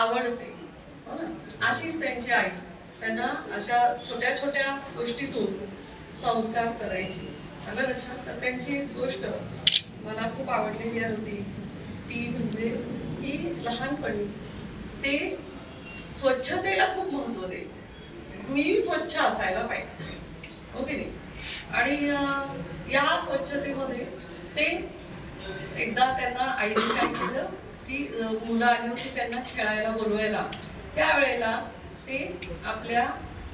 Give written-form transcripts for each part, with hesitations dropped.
आवडते, हो ना. अशीच त्यांची आई त्यांना अशा छोट्या छोट्या गोष्टीतून संस्कार करायची. आलं लक्षात. तर त्यांची एक गोष्ट मला खूप आवडलेली होती, ती म्हणजे की लहानपणी ते स्वच्छतेला खूप महत्त्व द्यायचे. मी स्वच्छ असायला पाहिजे, ओके नाही. आणि या स्वच्छतेमध्ये ते एकदा त्यांना आईने काय केलं की मुलं आली होती त्यांना खेळायला बोलवायला. त्यावेळेला ते आपल्या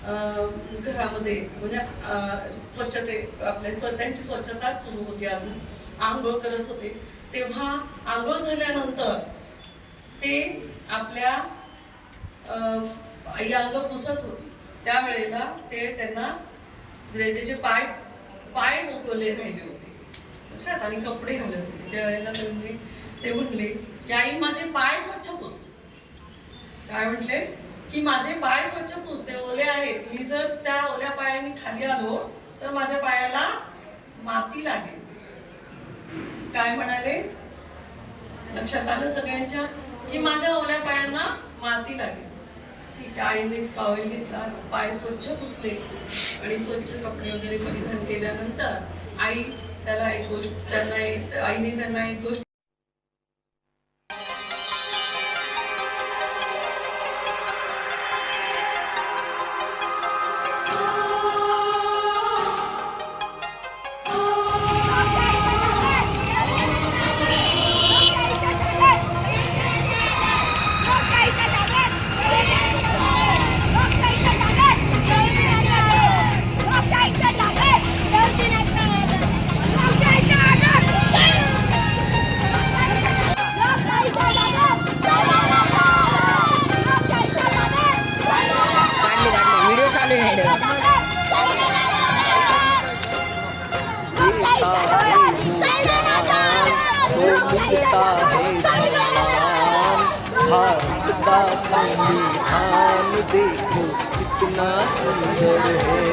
घरामध्ये म्हणजे स्वच्छते आपल्या त्यांची स्वच्छता सुरू होती, अजून आंघोळ करत होते. तेव्हा आंघोळ झाल्यानंतर ते आपल्या आई अंग पुसत होती. त्यावेळेला ते त्यांना त्याचे पाय पाय मोकळे राहिले होते लक्षात, आणि कपडे घालत होते. त्यावेळेला ते म्हणले की आई माझे पाय स्वच्छ पुस. काय म्हटले की माझे पाय स्वच्छ पुस, ते ओले आहेत. मी जर त्या ओल्या पायाने खाली आलो तर माझ्या पायाला माती लागेल. काय म्हणाले, लक्षात आलं सगळ्यांच्या की माझ्या ओल्या पायांना माती लागेल. ठीक आहे. आईने टॉवेल घेतला, पाय स्वच्छ पुसले आणि स्वच्छ कपडे वगैरे परिधान केल्यानंतर आई त्याला एक गोष्ट आईने त्यांना एक गोष्ट भारत का संविधान देखो कितना सुंदर है,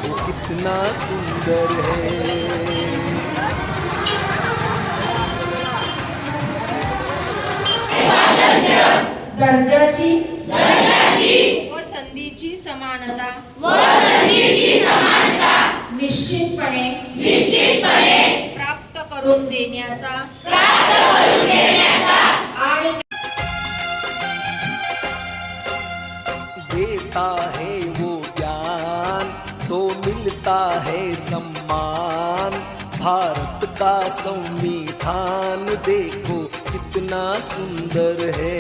वो कितना सुंदर है। दर्जाची व संधीची समानता निश्चितपणे प्राप्त करून देण्याचा आणि देता है वो ज्ञान तो मिलता है सम्मान। भारत का संविधान देखो कितना सुंदर है,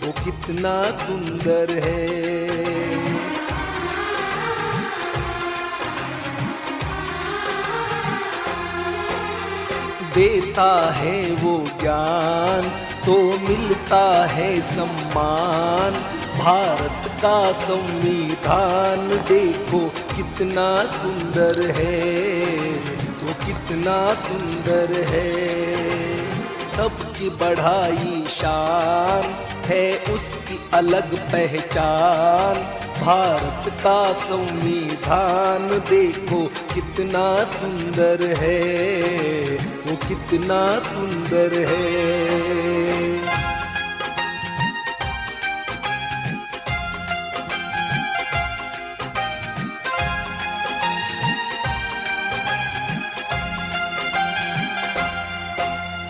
वो कितना सुंदर है। देता है वो ज्ञान तो मिलता है सम्मान। भारत का संविधान देखो कितना सुंदर है, वो कितना सुंदर है। सबकी बढ़ाई शान है उसकी अलग पहचान। भारत का संविधान देखो कितना सुंदर है, वो कितना सुंदर है।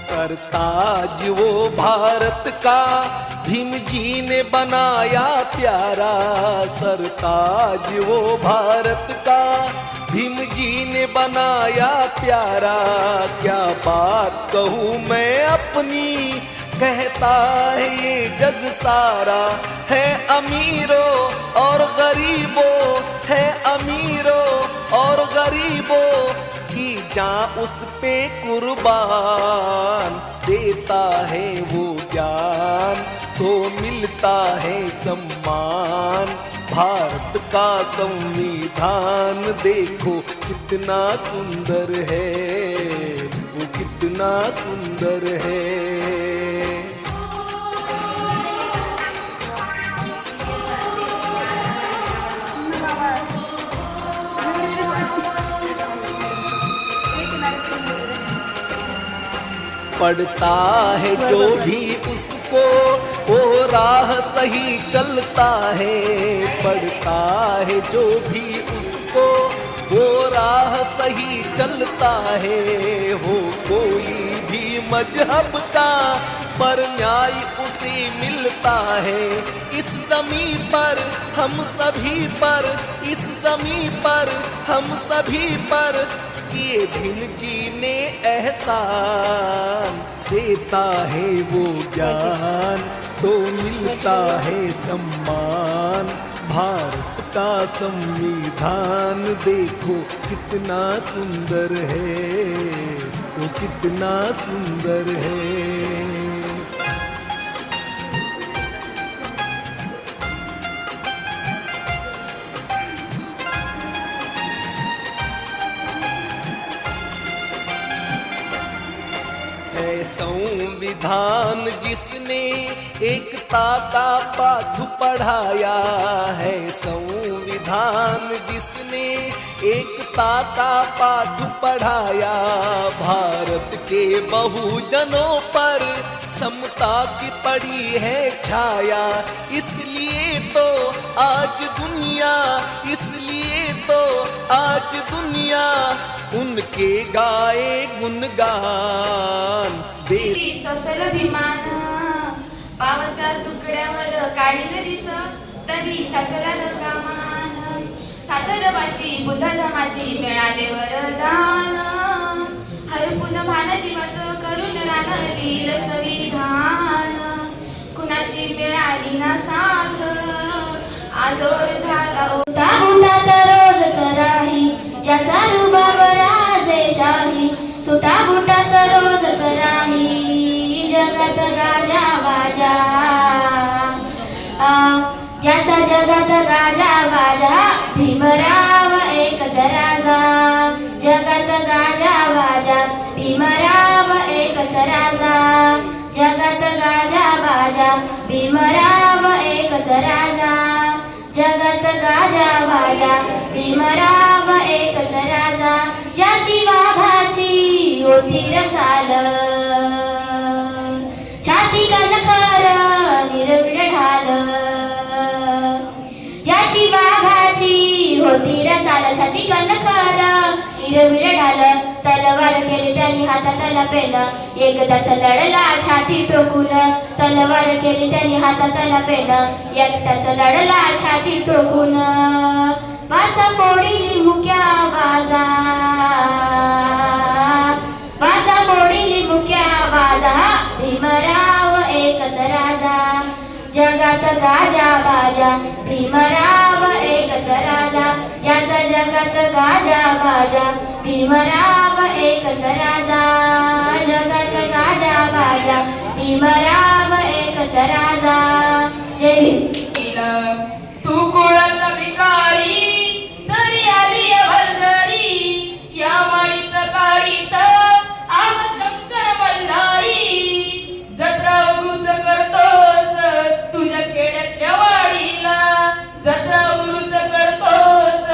सरताज वो भारत का भीम जी ने बनाया प्यारा। सरताज वो भारत का भीम जी ने बनाया प्यारा। क्या बात कहूँ मैं अपनी, कहता है ये जग सारा। है अमीरों और गरीबों, है अमीरों और गरीबों की जान उस पे कुर्बान। देता है वो ज्ञान तो मिलता है सम्मान। भारत का संविधान देखो कितना सुंदर है, वो कितना सुंदर है। पढ़ता है जो भी उस उसको, वो राह सही चलता है, पढ़ता है जो भी उसको, वो राह सही चलता है। हो कोई भी मजहब का, पर न्याय उसे मिलता है। इस ज़मीं पर हम सभी पर, इस ज़मीं पर हम सभी पर, ये जिंदगी ने एहसान देता है वो ज्ञान, तो मिलता है सम्मान। भारत का संविधान देखो कितना सुंदर है, वो कितना सुंदर है। है संविधान जिसने एकता का पाठ पढ़ाया है, संविधान जिसने एकता का पाठ पढ़ाया। भारत के बहुजनों पर समता की पड़ी है छाया, इसलिए तो आज दुनिया, इसलिए तो आज दुनिया उनके गाए गुणगान दे। सोसल विमान पावाच्या तुकड्यावर काढील दिस, तरी थकला न कामान। साधर्माची बुद्ध धर्माची मिळाले वरदान, हरपून भान जीवाचं करून रानलील संविधान। कुणाची मिळाली ना साथ, आजोर झाला उठा रोज राही, ज्याचा रुबाब राजेशाही। सुटा बुटात रोज राही, जगात गाजा बाजा, ज्याचा जगात गाजा बाजा। भीमराव एकच राजा, जगात गाजा बाजा। भीमराव एकच राजा, जगात गाजा बाजा। भीमराव एकच राजा, जगत गाजा बाजा। भीमराव एकच राजा, ज्याची वाघाची होती चाल, छाती कणखर निर्भीड ढाल। ज्याची वाघाची होती चाल, छाती कणखर निर्भीड ढाल। तलवार केली त्यांनी हातात पेन, एकदाच लढला छाती टोकून। तलवार केली त्यांनी हातात पेन, एकटाच लढला छाती टोकून। वाचा फोडीली मुक्या बाजा, वाचा फोडीली मुक्या बाजा। भीमराव एकच राजा, जगात गाजा बाजा। भीमराव एकच राजा, ज्याचा जगात गाजा बाजा। भीमराव एकच राजा, जगात गाजा बाजा। भीमराव एकच राजा। जय भीम। तू कुळाचा भिकारी, तरी आली भरदरी। या माळीत काळीत आग शंकर मल्हारी। जत्रा उरुस करतोच तुझ्या खेड्यातल्या वाडीला, जत्रा उरुस करतोच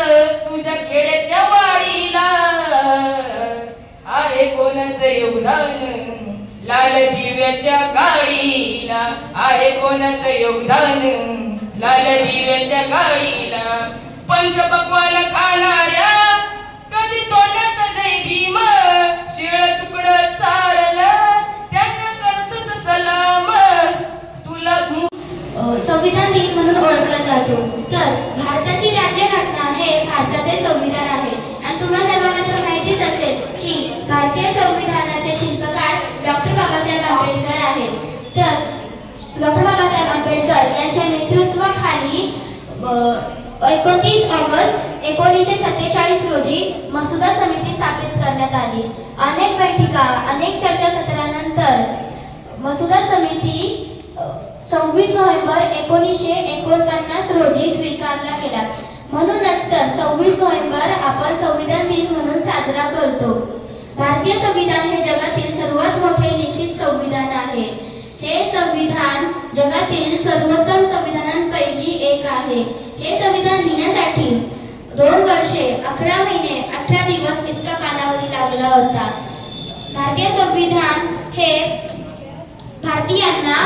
तुझ्या खेड्यातल्या वाडीला। आहे कोणाचं योगदान लाल दिव्याच्या गाडीला, आहे कोणाचं योगदान लाल दिव्याच्या गाडीला। पंचपक्वान खाणाऱ्या कधी तोंडात जय भीम, शिळ तुकडं चारलं त्यांना करतोस सलाम। तुला संविधान दिन म्हणून ओळखला जातो। तर भारताची राज्यघटना हे भारताचे संविधान आहे। आणि तुम्हा सर्वांना तर माहितीच असेल की भारतीय संविधानाचे शिल्पकार डॉक्टर बाबासाहेब आंबेडकर आहेत। तर डॉक्टर बाबासाहेब आंबेडकर यांच्या नेतृत्वाखाली 29 ऑगस्ट 1947 रोजी मसुदा समिती स्थापित करण्यात आली। अनेक बैठका, अनेक चर्चासत्रानंतर मसुदा समिती 26 नोव्हेंबर 1949 रोजी स्वीकारला गेला। म्हणूनच तर 26 नोव्हेंबर आपण संविधान दिन म्हणून साजरा करतो। भारतीय संविधान हे जगातील सर्वात मोठे लिखित संविधान आहे। हे संविधान जगातील सर्वोत्तम संविधानांपैकी एक आहे। हे संविधान लिहिण्यासाठी 2 वर्षे 11 महिने 18 दिवस इतका कालावधी लागला होता। भारतीय संविधान हे भारतीयांना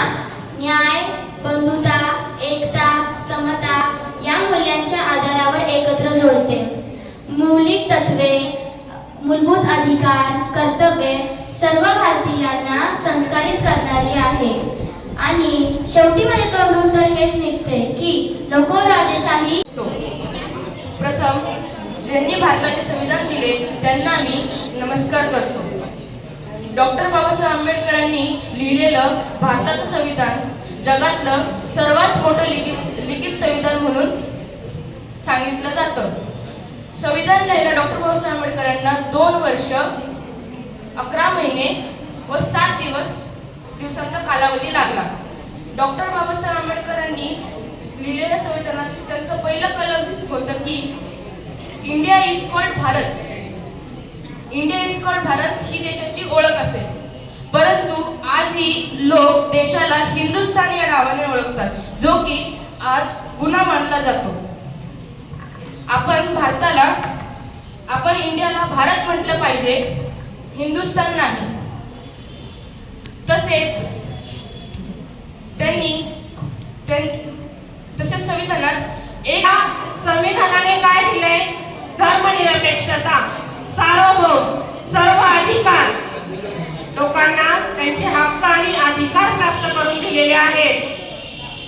न्याय, बंधुता, एकता, समता या मूल्यांच्या आधारावर एकत्र जोडते. मौलिक तत्वे, मूलभूत अधिकार, कर्तव्ये सर्व भारतीयांना संस्कारित करणारी आहे. आणि शेवटी माझ्या तोंडून तर हेच निघते की नको राजेशाही. प्रथम ज्यांनी भारताचे संविधान दिले त्यांना मी नमस्कार करतो. डॉक्टर बाबासाहेब आंबेडकरांनी लिहिलेलं भारताचं संविधान जगातलं सर्वात मोठं लिखित संविधान म्हणून सांगितलं जातं. संविधान लिहायला डॉक्टर बाबासाहेब आंबेडकरांना 2 वर्ष 11 महिने व 7 दिवसांचा कालावधी लागला. डॉक्टर बाबासाहेब आंबेडकरांनी लिहिलेल्या संविधानात त्यांचं पहिलं कलम होतं की India is called Bharat. India is called Bharat ही देशाची ओळख असेल. परंतु आजही लोक देशाला हिंदुस्थान या नावाने ओळखतात, जो की आज गुन्हा मानला जातो. आपण इंडियाला भारत म्हटलं पाहिजे, हिंदुस्थान नाही. तसेच संविधानाने काय दिले? धर्मनिरपेक्षता, सार्वभौम, सर्व अधिकार लोकांना त्यांचे हक्क आणि अधिकार प्राप्त करून दिलेले आहेत.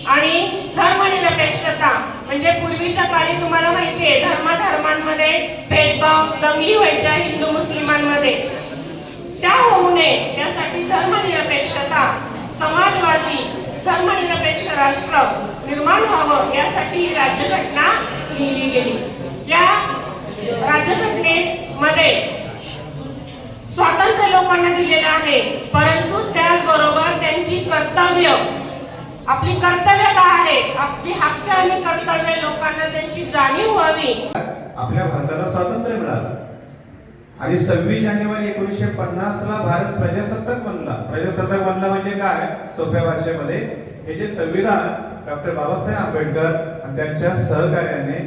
आणि धर्मनिरपेक्षता म्हणजे पूर्वीच्या काळी तुम्हाला माहिती आहे धर्मांमध्ये भेदभाव, दंगली व्हायच्या हिंदू मुस्लिमांमध्ये, त्या होऊ नये त्यासाठी धर्मनिरपेक्षता, समाजवादी धर्मनिरपेक्ष राष्ट्र निर्माण व्हावं यासाठी ही राज्यघटना लिहिली गेली. या राज्यघटनेमध्ये स्वातंत्र्य लोकांना दिलेलं आहे, परंतु त्याचबरोबर त्यांची कर्तव्य, आपली कर्तव्य काय आहे, आपली हक्क आणि कर्तव्य लोकांना त्यांची जाणीव व्हावी. आपल्या भारताला स्वातंत्र्य मिळालं आणि 26 जानेवारी 1950 ला भारत प्रजासत्ताक बनला. प्रजासत्ताक बनला म्हणजे काय? सोप्या भाषेमध्ये हे जे संविधान डॉक्टर बाबासाहेब आंबेडकर आणि त्यांच्या सहकार्याने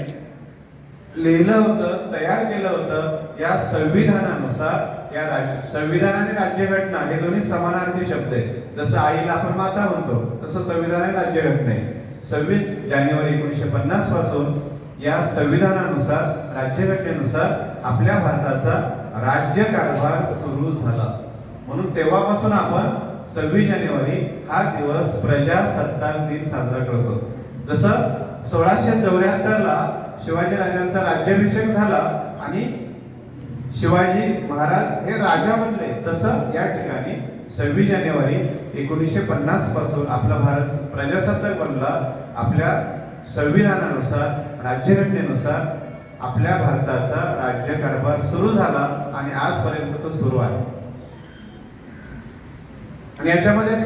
लिहिलं होतं, तयार केलं होतं. या संविधानानुसार या संविधान आणि राज्यघटना हे दोन्ही समानार्थी शब्द आहेत. जसं आईला आपण माता म्हणतो तसं संविधान आणि राज्यघटना आहे. 26 जानेवारी 1950 पासून या संविधानानुसार, राज्यघटनेनुसार आपल्या भारताचा राज्यकारभार सुरू झाला. म्हणून तेव्हापासून आपण 26 जानेवारी हा दिवस प्रजासत्ताक दिन साजरा करतो. जसं 1674 ला शिवाजी राजांचा राज्याभिषेक झाला आणि शिवाजी महाराज हे राजा बनले, तसं या ठिकाणी 26 जानेवारी 1950 पासून आपला भारत प्रजासत्ताक बनला. आपल्या संविधानानुसार, राज्यघटनेनुसार आपल्या भारताचा राज्यकारभार सुरू झाला आणि आजपर्यंत तो सुरू आहे. आणि याच्यामध्ये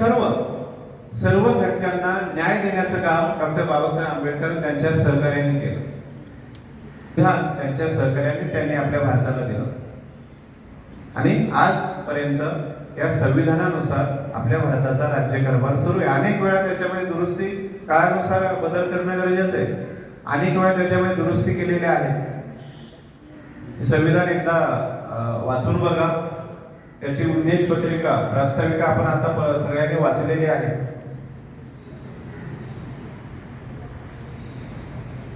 सर्व घटकांना न्याय देण्याचं काम डॉक्टर बाबासाहेब आंबेडकर त्यांच्या सहकार्याने केलं. त्यांच्या सहकार्याने त्यांनी आपल्या भारताला दिलं आणि आजपर्यंत या संविधानानुसार आपल्या भारताचा राज्यकारभार सुरू आहे. अनेक वेळा त्याच्यामध्ये दुरुस्ती, काळानुसार बदल करणं गरजेचं आहे. अनेक वेळा त्याच्यामध्ये दुरुस्ती केलेल्या आहेत. संविधान एकदा वाचून बघा. त्याची उद्देश पत्रिका, प्रास्ताविका आपण आता सगळ्यांनी वाचलेली आहे.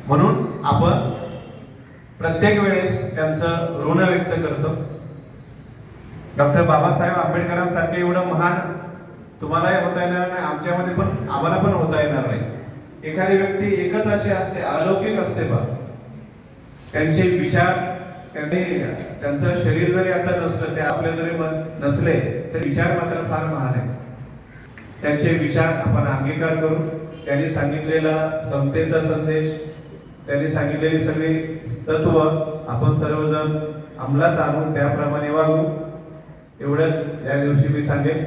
म्हणून आपण प्रत्येक वेळेस त्यांचं ऋण व्यक्त करतो. डॉक्टर बाबासाहेब आंबेडकरांसारखे एवढं महान तुम्हालाही होता येणार नाही, आमच्यामध्ये पण आम्हाला पण होता येणार नाही. एखादी व्यक्ती एकच अशी असते, अलौकिक असते बा. त्यांचे विचार, त्यांचं शरीर जरी आता नसलं, ते आपले जरी नसले तर विचार मात्र फार महान आहे. त्यांचे विचार आपण अंगीकार करू. त्यांनी सांगितलेला समतेचा संदेश, त्यांनी सांगितलेली सगळी तत्व आपण सर्वजण अंमलात आणून त्याप्रमाणे वागू, एवढंच या दिवशी मी सांगेन.